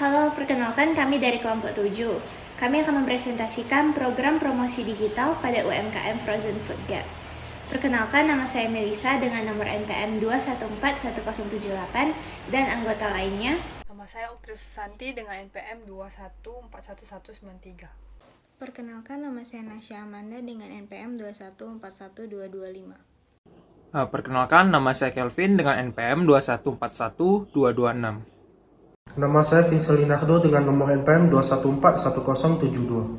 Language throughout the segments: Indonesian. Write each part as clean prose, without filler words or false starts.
Halo, perkenalkan kami dari kelompok 7. Kami akan mempresentasikan program promosi digital pada UMKM Frozen Food Gap. Perkenalkan, nama saya Melisa dengan nomor NPM 2141078 dan anggota lainnya. Nama saya Uktri Susanti dengan NPM 2141193. Perkenalkan, nama saya Nasya Amanda dengan NPM 2141225. Perkenalkan, nama saya Kelvin dengan NPM 2141226. Nama saya Vincent Linardo dengan nomor NPM 2141072.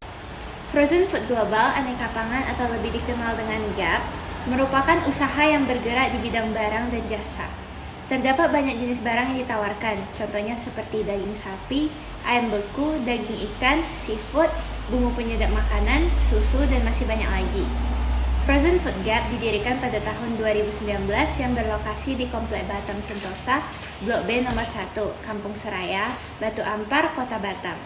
Frozen Food Global Aneka Pangan atau lebih dikenal dengan GAP merupakan usaha yang bergerak di bidang barang dan jasa. Terdapat banyak jenis barang yang ditawarkan, contohnya seperti daging sapi, ayam beku, daging ikan, seafood, bumbu penyedap makanan, susu, dan masih banyak lagi. Frozen Food Gap didirikan pada tahun 2019 yang berlokasi di Komplek Batam Sentosa, Blok B nomor 1, Kampung Seraya, Batu Ampar, Kota Batam.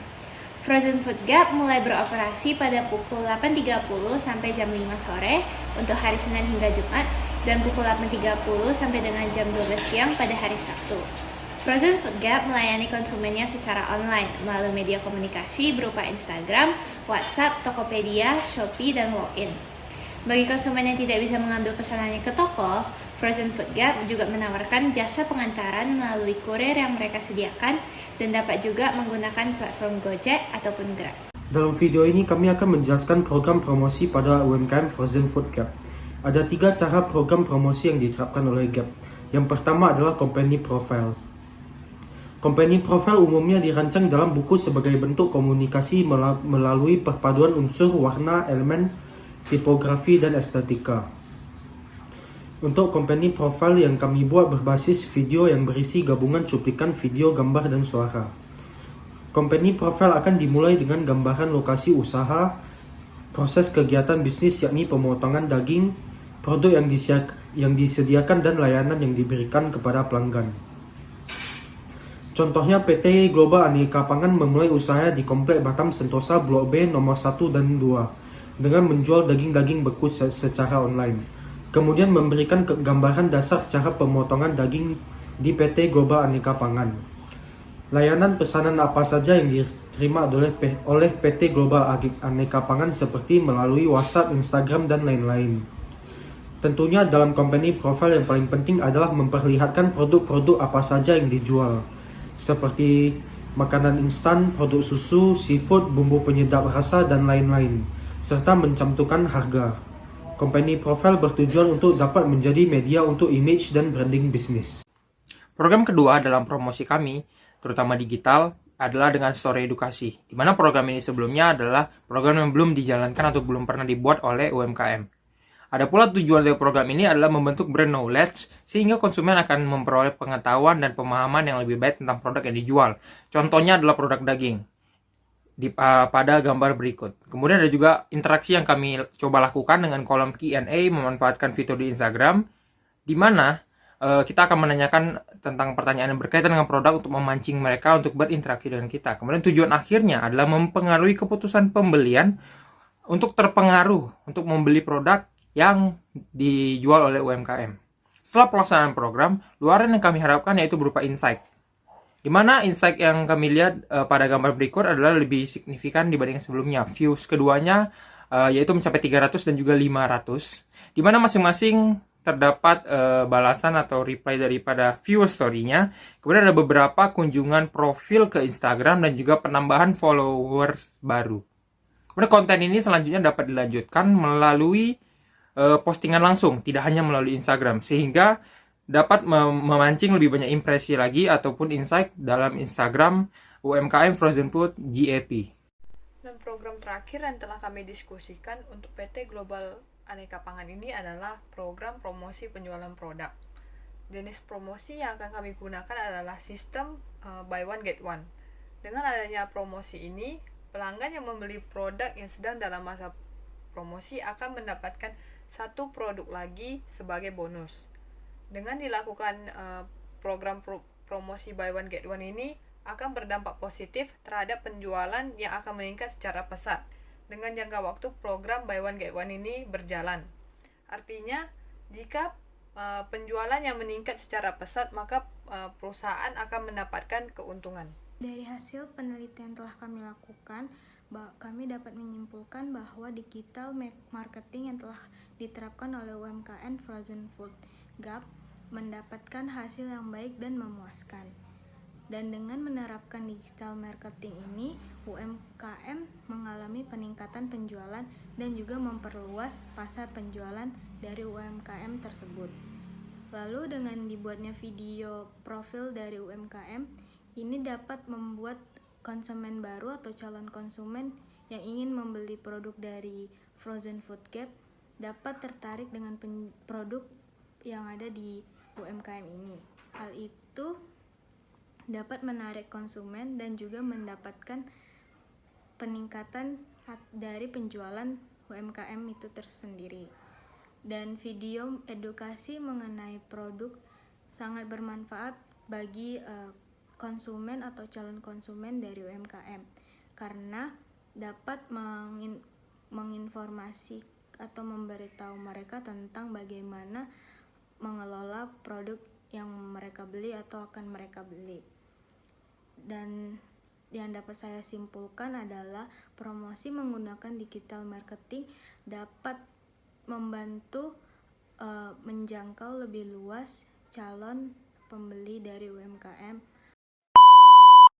Frozen Food Gap mulai beroperasi pada pukul 8.30 sampai jam 5 sore untuk hari Senin hingga Jumat dan pukul 8.30 sampai dengan jam 12 siang pada hari Sabtu. Frozen Food Gap melayani konsumennya secara online melalui media komunikasi berupa Instagram, WhatsApp, Tokopedia, Shopee, dan walk-in. Bagi konsumen yang tidak bisa mengambil pesanannya ke toko, Frozen Food Gap juga menawarkan jasa pengantaran melalui kurir yang mereka sediakan dan dapat juga menggunakan platform Gojek ataupun Grab. Dalam video ini kami akan menjelaskan program promosi pada UMKM Frozen Food Gap. Ada 3 cara program promosi yang diterapkan oleh Gap. Yang pertama adalah Company Profile. Company Profile umumnya dirancang dalam buku sebagai bentuk komunikasi melalui perpaduan unsur warna, elemen, tipografi, dan estetika. Untuk company profile yang kami buat berbasis video yang berisi gabungan cuplikan video, gambar, dan suara. Company profile akan dimulai dengan gambaran lokasi usaha, proses kegiatan bisnis yakni pemotongan daging, produk yang disediakan, dan layanan yang diberikan kepada pelanggan. Contohnya PT Global Aneka Pangan memulai usaha di Komplek Batam Sentosa Blok B nomor 1 dan 2 dengan menjual daging-daging beku secara online. Kemudian memberikan gambaran dasar cara pemotongan daging di PT Global Aneka Pangan. Layanan pesanan apa saja yang diterima oleh PT Global Aneka Pangan seperti melalui WhatsApp, Instagram, dan lain-lain. Tentunya dalam company profile yang paling penting adalah memperlihatkan produk-produk apa saja yang dijual, seperti makanan instan, produk susu, seafood, bumbu penyedap rasa, dan lain-lain, serta mencantumkan harga. Company profile bertujuan untuk dapat menjadi media untuk image dan branding bisnis. Program kedua dalam promosi kami, terutama digital, adalah dengan story edukasi, di mana program ini sebelumnya adalah program yang belum dijalankan atau belum pernah dibuat oleh UMKM. Ada pula tujuan dari program ini adalah membentuk brand knowledge, sehingga konsumen akan memperoleh pengetahuan dan pemahaman yang lebih baik tentang produk yang dijual. Contohnya adalah produk daging pada gambar berikut. Kemudian ada juga interaksi yang kami coba lakukan dengan kolom Q&A memanfaatkan fitur di Instagram, di mana kita akan menanyakan tentang pertanyaan yang berkaitan dengan produk untuk memancing mereka untuk berinteraksi dengan kita. Kemudian tujuan akhirnya adalah mempengaruhi keputusan pembelian untuk terpengaruh untuk membeli produk yang dijual oleh UMKM. Setelah pelaksanaan program, luaran yang kami harapkan yaitu berupa insight. Di mana insight yang kami lihat pada gambar berikut adalah lebih signifikan dibandingkan sebelumnya. Views keduanya yaitu mencapai 300 dan juga 500. Di mana masing-masing terdapat balasan atau reply daripada viewer story-nya. Kemudian ada beberapa kunjungan profil ke Instagram dan juga penambahan followers baru. Kemudian konten ini selanjutnya dapat dilanjutkan melalui postingan langsung, tidak hanya melalui Instagram, sehingga dapat memancing lebih banyak impresi lagi ataupun insight dalam Instagram UMKM Frozen Food GAP. Dan program terakhir yang telah kami diskusikan untuk PT Global Aneka Pangan ini adalah program promosi penjualan produk. Jenis promosi yang akan kami gunakan adalah sistem buy one get one. Dengan adanya promosi ini, pelanggan yang membeli produk yang sedang dalam masa promosi akan mendapatkan satu produk lagi sebagai bonus. Dengan dilakukan program promosi buy one get one ini akan berdampak positif terhadap penjualan yang akan meningkat secara pesat dengan jangka waktu program buy one get one ini berjalan. Artinya, jika penjualan yang meningkat secara pesat, maka perusahaan akan mendapatkan keuntungan. Dari hasil penelitian telah kami lakukan, kami dapat menyimpulkan bahwa digital marketing yang telah diterapkan oleh UMKM Frozen Food Gap mendapatkan hasil yang baik dan memuaskan. Dan dengan menerapkan digital marketing ini, UMKM mengalami peningkatan penjualan dan juga memperluas pasar penjualan dari UMKM tersebut. Lalu dengan dibuatnya video profil dari UMKM, ini dapat membuat konsumen baru atau calon konsumen yang ingin membeli produk dari Frozen Food Gap dapat tertarik dengan produk yang ada di UMKM ini. Hal itu dapat menarik konsumen dan juga mendapatkan peningkatan dari penjualan UMKM itu tersendiri. Dan video edukasi mengenai produk sangat bermanfaat bagi konsumen atau calon konsumen dari UMKM karena dapat menginformasi atau memberitahu mereka tentang bagaimana mengelola produk yang mereka beli atau akan mereka beli. Dan yang dapat saya simpulkan adalah promosi menggunakan digital marketing dapat membantu menjangkau lebih luas calon pembeli dari UMKM